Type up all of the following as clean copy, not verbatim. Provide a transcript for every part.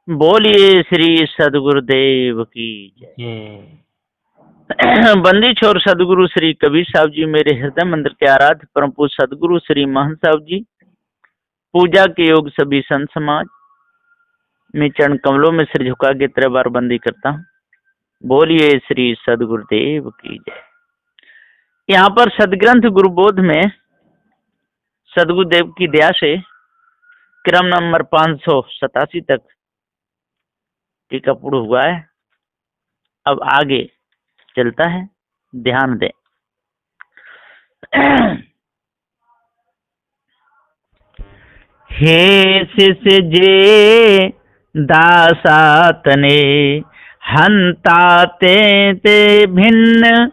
बोलिए श्री सदगुरुदेव की जय। बंदी छोर सदगुरु श्री कबीर साहब जी मेरे हृदय मंदिर के आराध्य परम पूज्य सदगुरु श्री महंत साहब जी पूजा के योग सभी संत समाज में चरण कमलों में सिर झुका के 3 बार बंदी करता हूँ। बोलिए श्री सदगुरुदेव की जय। यहाँ पर सदग्रंथ गुरुबोध में सदगुरुदेव की दया से क्रम नंबर 587 तक टीका पूर्ण हुआ है। अब आगे चलता है, ध्यान दें। हे शिष जे दासातने हंताते ते भिन्न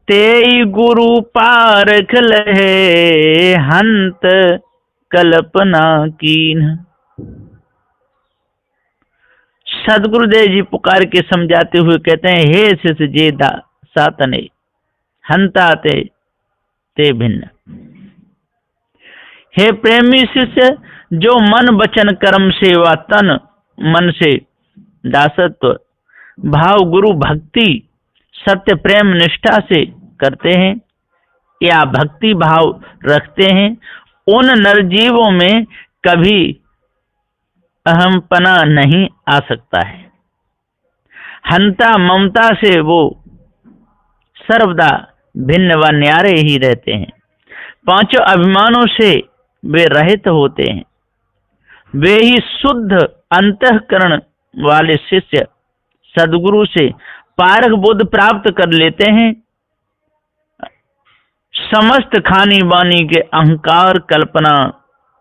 ते गुरु पारख लहे हंत कल्पना कीन। सदगुरुदेव जी पुकार के समझाते हुए कहते हैं, हे शिष जे दासातने हंताते ते भिन्न। हे प्रेमी शिष्य, जो मन वचन कर्म से व तन मन से दासत्व भाव गुरु भक्ति सत्य प्रेम निष्ठा से करते हैं या भक्ति भाव रखते हैं, उन नरजीवों में कभी अहमपना नहीं आ सकता है। हंता ममता से वो सर्वदा भिन्न व न्यारे ही रहते हैं। 5 अभिमानों से वे रहित होते हैं। वे ही शुद्ध अंतःकरण वाले शिष्य सदगुरु से पारख बुद्ध प्राप्त कर लेते हैं। समस्त खानी बानी के अहंकार कल्पना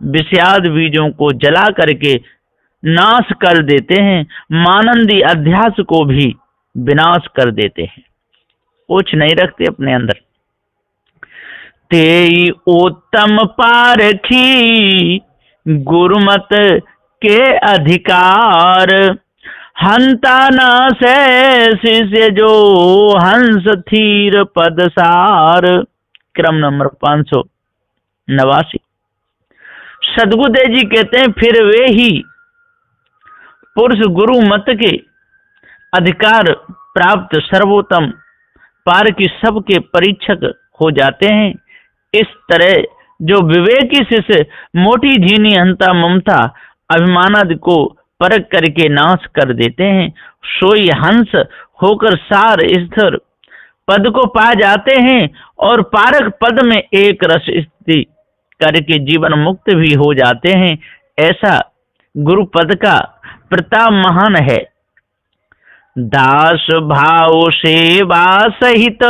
विषाद बीजों को जला करके नाश कर देते हैं। मानंदी अध्यास को भी विनाश कर देते हैं, कुछ नहीं रखते अपने अंदर। तेई उत्तम पारखी गुरुमत के अधिकार हंता न से शिष्य जो हंस थीर पदसार। क्रम नंबर 589। सदगुरुदेव जी कहते हैं, फिर वे ही पुरुष गुरु मत के अधिकार प्राप्त सर्वोत्तम पार की सबके परीक्षक हो जाते हैं। इस तरह जो विवेकी शिष्य मोटी झीनी हंता ममता अभिमानादि को परख करके नाश कर देते हैं, सोई हंस होकर सार स्थिर पद को पा जाते हैं और पारक पद में एक रस स्थिति करके जीवन मुक्त भी हो जाते हैं। ऐसा गुरु पद का प्रताप महान है। दास भाव सेवा सहित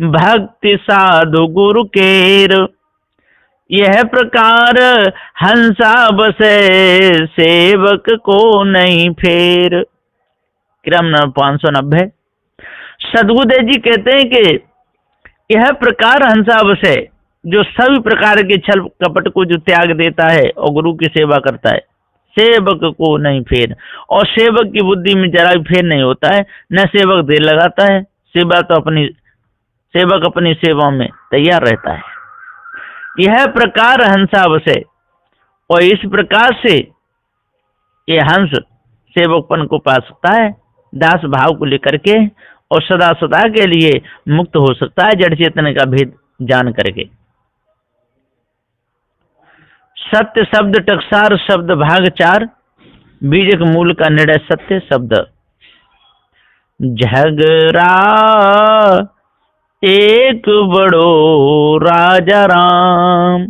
भक्ति साधु गुरु केर यह प्रकार हंसा बसे सेवक को नहीं फेर। क्रम 590। सदगुरुदेव जी कहते हैं कि यह प्रकार हंसा बसे, जो सभी प्रकार के छल कपट को जो त्याग देता है और गुरु की सेवा करता है, सेवक को नहीं फेर। और सेवक की बुद्धि में जरा भी फेर नहीं होता है, न सेवक देर लगाता है। सेवक अपनी सेवा में तैयार रहता है। यह प्रकार हंसा बसे, और इस प्रकार से ये हंस सेवकपन को पा सकता है दास भाव को लेकर के, और सदा सदा के लिए मुक्त हो सकता है जड़ चेतन का भेद जान करके। सत्य शब्द टकसार शब्द भाग 4 बीजक मूल का निर्णय सत्य शब्द। झगड़ा एक बड़ो राजा राम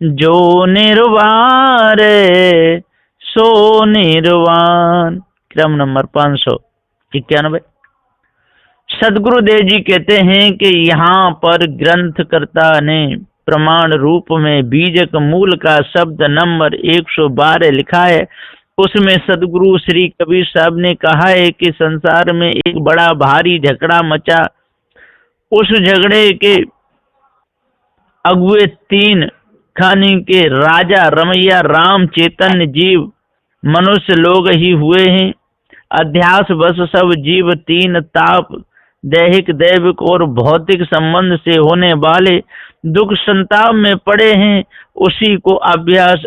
जो निर्वाण सो निर्वाण। क्रम नंबर 591। सदगुरुदेव जी कहते हैं कि यहाँ पर ग्रंथकर्ता ने प्रमाण रूप में बीजक मूल का शब्द नंबर 112 लिखा है। उसमें सदगुरु श्री कबीर साहब ने कहा है कि संसार में एक बड़ा भारी झगड़ा मचा। उस झगड़े के अगुए 3 खानी के राजा रमैया राम चैतन्य जीव मनुष्य लोग ही हुए हैं। अध्यास बस सब जीव 3 ताप दैहिक दैविक और भौतिक संबंध से होने वाले दुख संताप में पड़े हैं। उसी को अभ्यास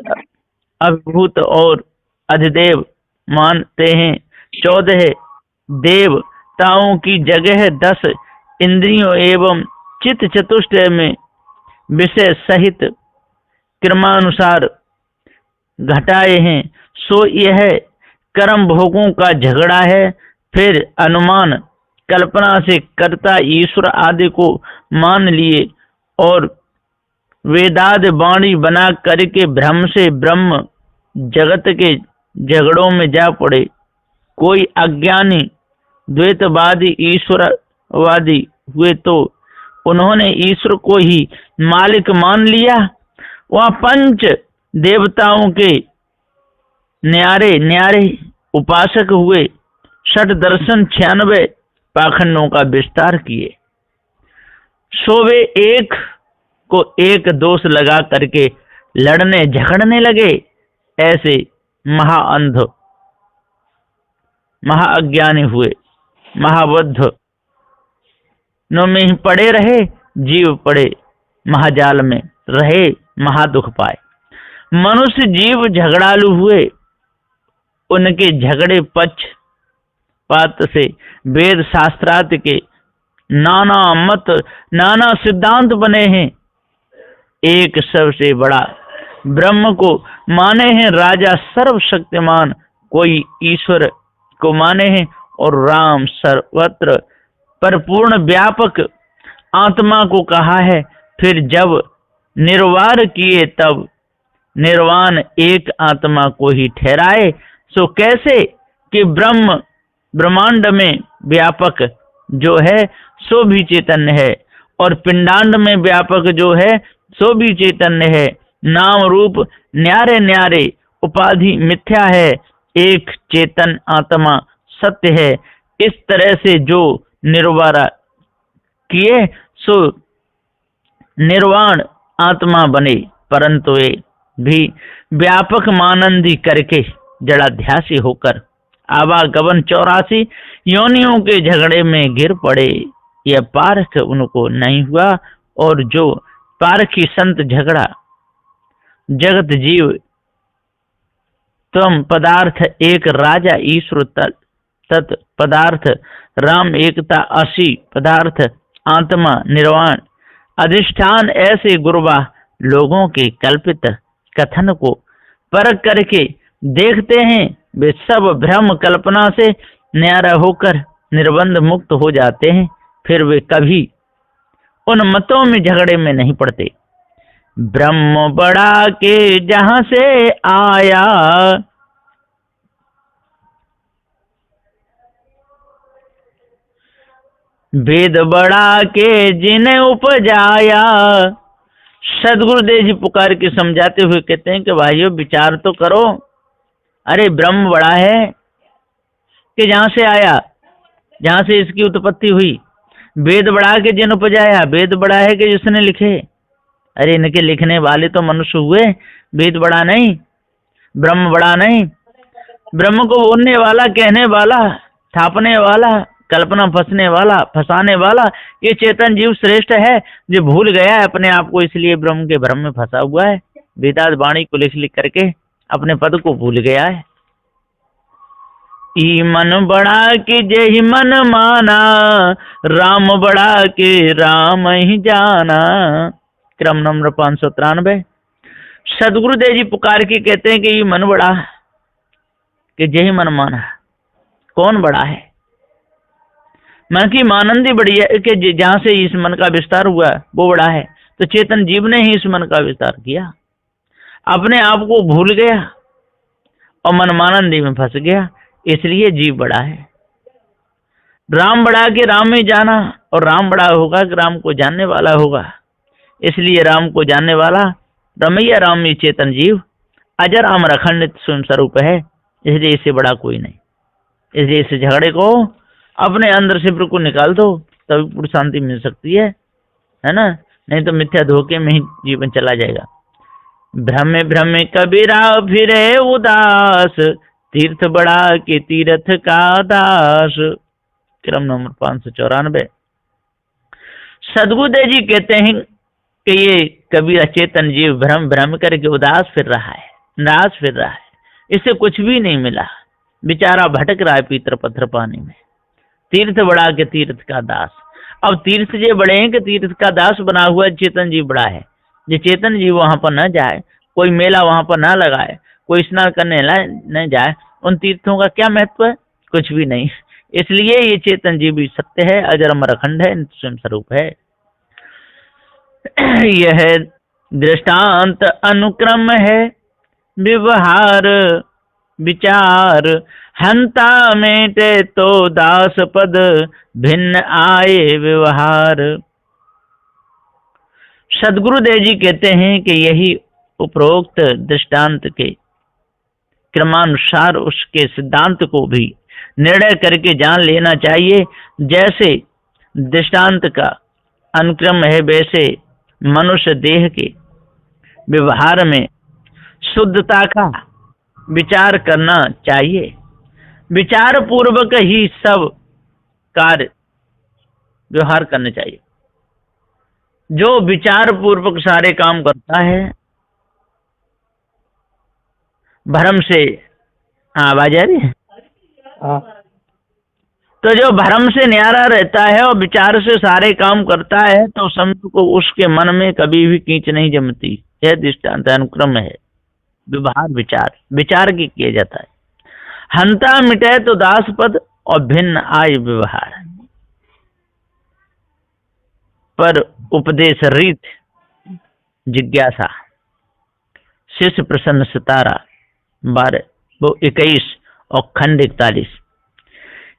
अभिभूत और अधिदेव मानते हैं। 14 देवताओं की जगह 10 इंद्रियों एवं चित्त चतुष्टय में विषय सहित क्रमानुसार घटाए हैं। सो यह कर्म भोगों का झगड़ा है। फिर अनुमान कल्पना से कर्ता ईश्वर आदि को मान लिए और वेदाद वाणी बना करके भ्रम से ब्रह्म जगत के झगड़ों में जा पड़े। कोई अज्ञानी द्वैतवादी ईश्वरवादी हुए तो उन्होंने ईश्वर को ही मालिक मान लिया। वह पंच देवताओं के न्यारे न्यारे उपासक हुए। षट दर्शन 96 पाखंडों का विस्तार किए। सो वे एक को एक दोष लगा करके लड़ने झगड़ने लगे। ऐसे महाअंध महाअज्ञानी हुए। महाबुद्ध नो में ही पड़े रहे। जीव पड़े महाजाल में रहे, महादुख पाए। मनुष्य जीव झगड़ालू हुए। उनके झगड़े पक्षपात से वेद शास्त्रार्थ के नाना मत नाना सिद्धांत बने हैं। एक सबसे बड़ा ब्रह्म को माने हैं राजा सर्वशक्तिमान, कोई ईश्वर को माने हैं और राम सर्वत्र परिपूर्ण व्यापक आत्मा को कहा है। फिर जब निर्वाण किए तब निर्वाण एक आत्मा को ही ठहराए। सो कैसे कि ब्रह्म ब्रह्मांड में व्यापक जो है सो भी चैतन्य है और पिंडांड में व्यापक जो है सो भी चैतन्य है। नाम रूप न्यारे न्यारे, उपाधि मिथ्या है, एक चेतन आत्मा सत्य है। इस तरह से जो निर्वाण किए सो निर्वाण आत्मा बने, परंतु वे भी व्यापक मानंदी करके जड़ाध्यासी होकर आवागमन 84 योनियों के झगड़े में गिर पड़े। यह पारख उनको नहीं हुआ और जो पारखी संत झगड़ा जगत जीव तम पदार्थ एक राजा ईश्वर तत् पदार्थ राम एकता 80 पदार्थ आत्मा निर्वाण अधिष्ठान। ऐसे गुरुवा लोगों के कल्पित कथन को परख करके देखते हैं। वे सब भ्रम कल्पना से न्यारा होकर निर्बंध मुक्त हो जाते हैं। फिर वे कभी उन मतों में झगड़े में नहीं पड़ते। ब्रह्म बड़ा के जहां से आया, वेद बड़ा के जिन्हें उपजाया। सदगुरुदेव जी पुकार के समझाते हुए कहते हैं कि भाइयों विचार तो करो। अरे ब्रह्म बड़ा है कि जहां से आया, जहां से इसकी उत्पत्ति हुई। वेद बड़ा के जिन उपजाया, वेद बड़ा है कि जिसने लिखे। अरे इनके लिखने वाले तो मनुष्य हुए, वेद बड़ा नहीं, ब्रह्म बड़ा नहीं। ब्रह्म को बोलने वाला, कहने वाला, थापने वाला, कल्पना फंसाने वाला ये चेतन जीव श्रेष्ठ है, जो भूल गया है अपने आप को, इसलिए ब्रह्म के भ्रम में फंसा हुआ है। वेदांत वाणी को लिख लिख करके अपने पद को भूल गया है। ई मन बड़ा कि जय मन माना, राम बड़ा के राम ही जाना। क्रम नंबर 593। सदगुरुदेव जी पुकार के कहते हैं कि ये मन बड़ा कि जय मन माना। कौन बड़ा है? मन की मानंदी बड़ी है कि जहां से इस मन का विस्तार हुआ वो बड़ा है। तो चेतन जीव ने ही इस मन का विस्तार किया, अपने आप को भूल गया और मन मानंदी में फंस गया, इसलिए जीव बड़ा है। राम बड़ा के राम में जाना, और राम बड़ा होगा कि राम को जानने वाला होगा, इसलिए राम को जानने वाला रमैया राम में चेतन जीव अजर अमर अखंडित स्वयं स्वरूप है, इसलिए इससे बड़ा कोई नहीं। इसलिए इस झगड़े को अपने अंदर से बिल्कुल निकाल दो, तभी पूरी शांति मिल सकती है ना? नहीं तो मिथ्या धोखे में ही जीवन चला जाएगा। भ्रमे भ्रमे कबीरा फिरे उदास, तीर्थ बड़ा के तीर्थ का दास। क्रम नंबर 594। सदगुरुदेव जी कहते हैं कि ये कबीरा चेतन जीव भ्रम भ्रम करके उदास फिर रहा है, नाश फिर रहा है, इससे कुछ भी नहीं मिला। बेचारा भटक रहा है पीतर पत्थर पानी में। तीर्थ बढ़ा के तीर्थ का दास। अब तीर्थ ये बड़े हैं कि तीर्थ का दास बना हुआ चेतन जीव बड़ा है। जो चेतन जीव वहां पर न जाए, कोई मेला वहां पर न लगाए, कोई स्नान करने न जाए, उन तीर्थों का क्या महत्व है? कुछ भी नहीं। इसलिए ये चेतन जीव भी सत्य है, अजर अमर अखंड है, स्वयं स्वरूप है। यह दृष्टांत अनुक्रम है व्यवहार विचार, हंता मेटे तो दास पद भिन्न आए व्यवहार। सदगुरुदेव जी कहते हैं कि यही उपरोक्त दृष्टांत के क्रमानुसार उसके सिद्धांत को भी निर्णय करके जान लेना चाहिए। जैसे दृष्टांत का अनुक्रम है, वैसे मनुष्य देह के व्यवहार में शुद्धता का विचार करना चाहिए। विचार पूर्वक ही सब कार्य व्यवहार करने चाहिए। जो विचार पूर्वक सारे काम करता है, भ्रम से आवाज आ रही है, तो जो भ्रम से न्यारा रहता है और विचार से सारे काम करता है, तो संत को उसके मन में कभी भी कींच नहीं जमती। यह दृष्टांत अनुक्रम है व्यवहार विचार, विचार की किया जाता है। हंता मिटे तो दास पद और भिन्न आय व्यवहार। पर उपदेश रीत जिज्ञासा शिष्य प्रसन्न सितारा 12-21 और खंड 41।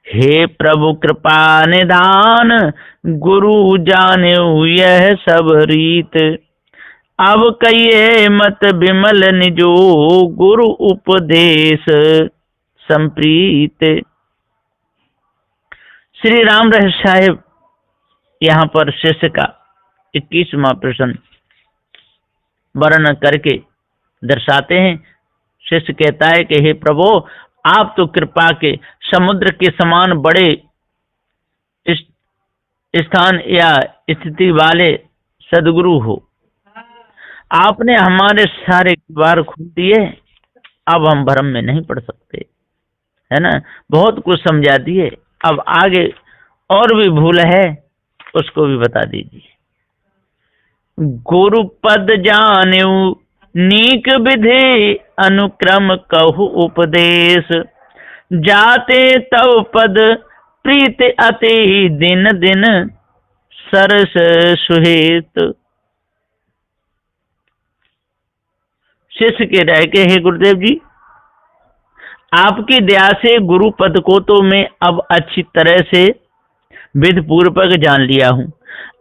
हे प्रभु कृपा निदान गुरु जाने यह सब रीत, अब कहिए मत विमल निजो गुरु उपदेश संप्रीत। श्री राम रहस्य साहेब यहाँ पर शिष्य का 21वां प्रश्न वर्णन करके दर्शाते हैं। शिष्य कहता है कि हे प्रभु, आप तो कृपा के समुद्र के समान बड़े स्थान या स्थिति वाले सदगुरु हो। आपने हमारे सारे द्वार खोल दिए, अब हम भ्रम में नहीं पड़ सकते, है ना। बहुत कुछ समझा दिए, अब आगे और भी भूल है उसको भी बता दीजिए। गुरु पद जान्यू नीक विधि अनुक्रम कहु उपदेश, जाते तव पद प्रीत अति दिन दिन सरस सुहेत। शिष्य के रह के हे गुरुदेव जी, आपकी दया से गुरु पद को तो मैं अब अच्छी तरह से विधि पूर्वक जान लिया हूं।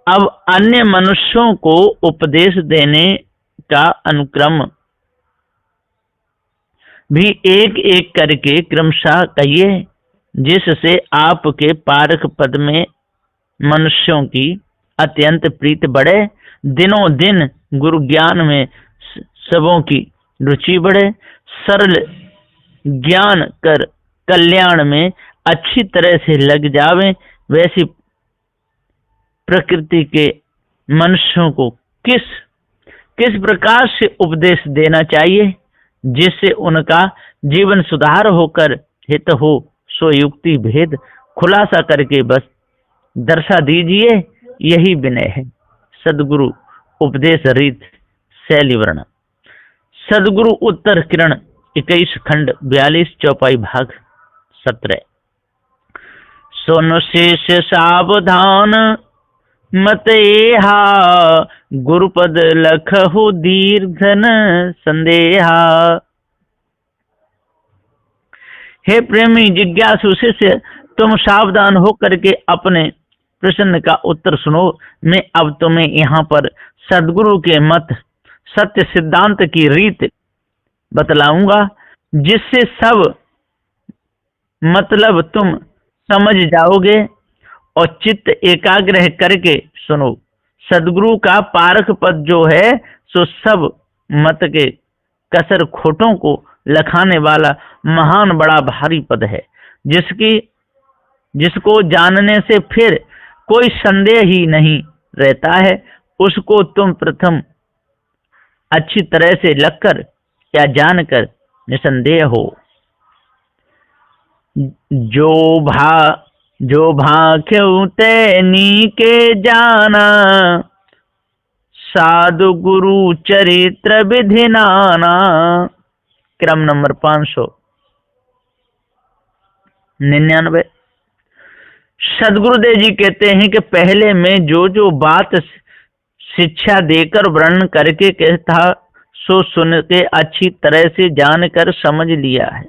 अब अन्य मनुष्यों को उपदेश देने का अनुक्रम भी एक एक करके क्रमशः कहिए, जिससे आपके पारक पद में मनुष्यों की अत्यंत प्रीत बढ़े, दिनों दिन गुरु ज्ञान में सबों की रुचि बढ़े, सरल ज्ञान कर कल्याण में अच्छी तरह से लग जावे। वैसी प्रकृति के मनुष्यों को किस प्रकार से उपदेश देना चाहिए जिससे उनका जीवन सुधार होकर हित हो, सो युक्ति भेद खुलासा करके बस दर्शा दीजिए, यही विनय है। सदगुरु उपदेश रीत शैली वर्ण। सदगुरु उत्तर किरण 21 खंड 42 चौपाई भाग 17। सोनो शिष्य सावधान मत एहा, गुरुपद लखहु दीर्घन संदेहा। हे प्रेमी जिज्ञासु शिष्य, तुम सावधान होकर के अपने प्रश्न का उत्तर सुनो। मैं अब तुम्हें यहाँ पर सदगुरु के मत सत्य सिद्धांत की रीत बतलाऊंगा, जिससे सब मतलब तुम समझ जाओगे और चित्त एकाग्र करके सुनो। सदगुरु का पारख पद जो है सो सब मत के कसर खोटों को लखाने वाला महान बड़ा भारी पद है, जिसको जानने से फिर कोई संदेह ही नहीं रहता है। उसको तुम प्रथम अच्छी तरह से लगकर या जानकर निसंदेह हो। जो भाख्यउ तैनी के जाना, साधु गुरु चरित्र विधि नाना। क्रम नंबर 599। सदगुरुदेव जी कहते हैं कि पहले मैं जो बात शिक्षा देकर वर्णन करके कहता सो सुन के अच्छी तरह से जानकर समझ लिया है।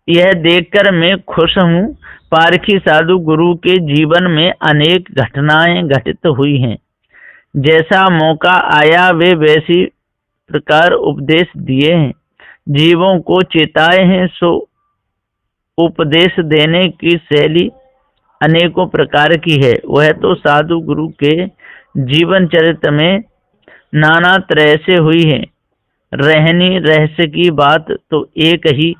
यह देखकर मैं खुश हूँ। पारखी साधु गुरु के जीवन में अनेक घटनाएं घटित हुई हैं। जैसा मौका आया वे वैसी प्रकार उपदेश दिए हैं, जीवों को चेताए हैं। सो उपदेश देने की शैली अनेकों प्रकार की है। वह तो साधु गुरु के जीवन चरित्र में नाना तरह से हुई है। रहनी रहस्य की बात तो एक ही।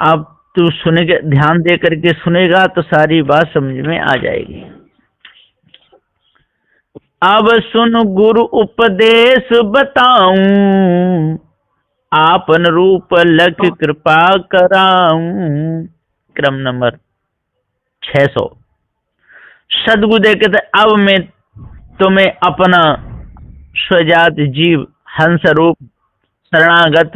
अब तू सुनेगा, ध्यान दे करके सुनेगा तो सारी बात समझ में आ जाएगी। अब सुन गुरु उपदेश बताऊं, आपन रूप लख कृपा कराऊं। क्रम नंबर 600। सदगुरुदेव कहते अब मैं तुम्हें अपना स्वजात जीव हंस रूप शरणागत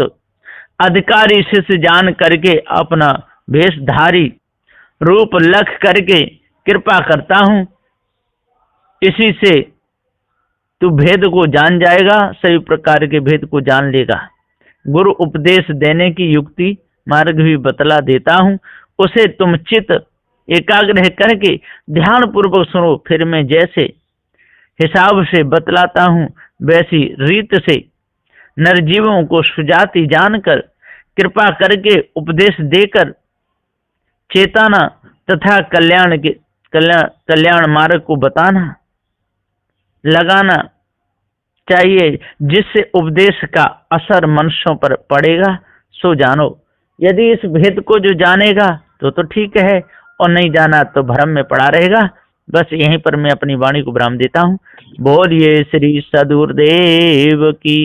अधिकारी शिष्य जान करके अपना वेशधारी रूप लख करके कृपा करता हूं। इसी से तू भेद को जान जाएगा, सभी प्रकार के भेद को जान लेगा। गुरु उपदेश देने की युक्ति मार्ग भी बतला देता हूं, उसे तुम चित्त एकाग्र करके ध्यान पूर्वक सुनो। फिर मैं जैसे हिसाब से बतलाता हूं वैसी रीत से नरजीवों को सुजाति जानकर कृपा करके उपदेश देकर चेताना तथा कल्याण मार्ग को बताना लगाना चाहिए, जिससे उपदेश का असर मनुष्यों पर पड़ेगा। सो जानो। यदि इस भेद को जो जानेगा तो ठीक है, और नहीं जाना तो भ्रम में पड़ा रहेगा। बस यहीं पर मैं अपनी वाणी को विराम देता हूँ। बोलिए श्री सदगुरुदेव की।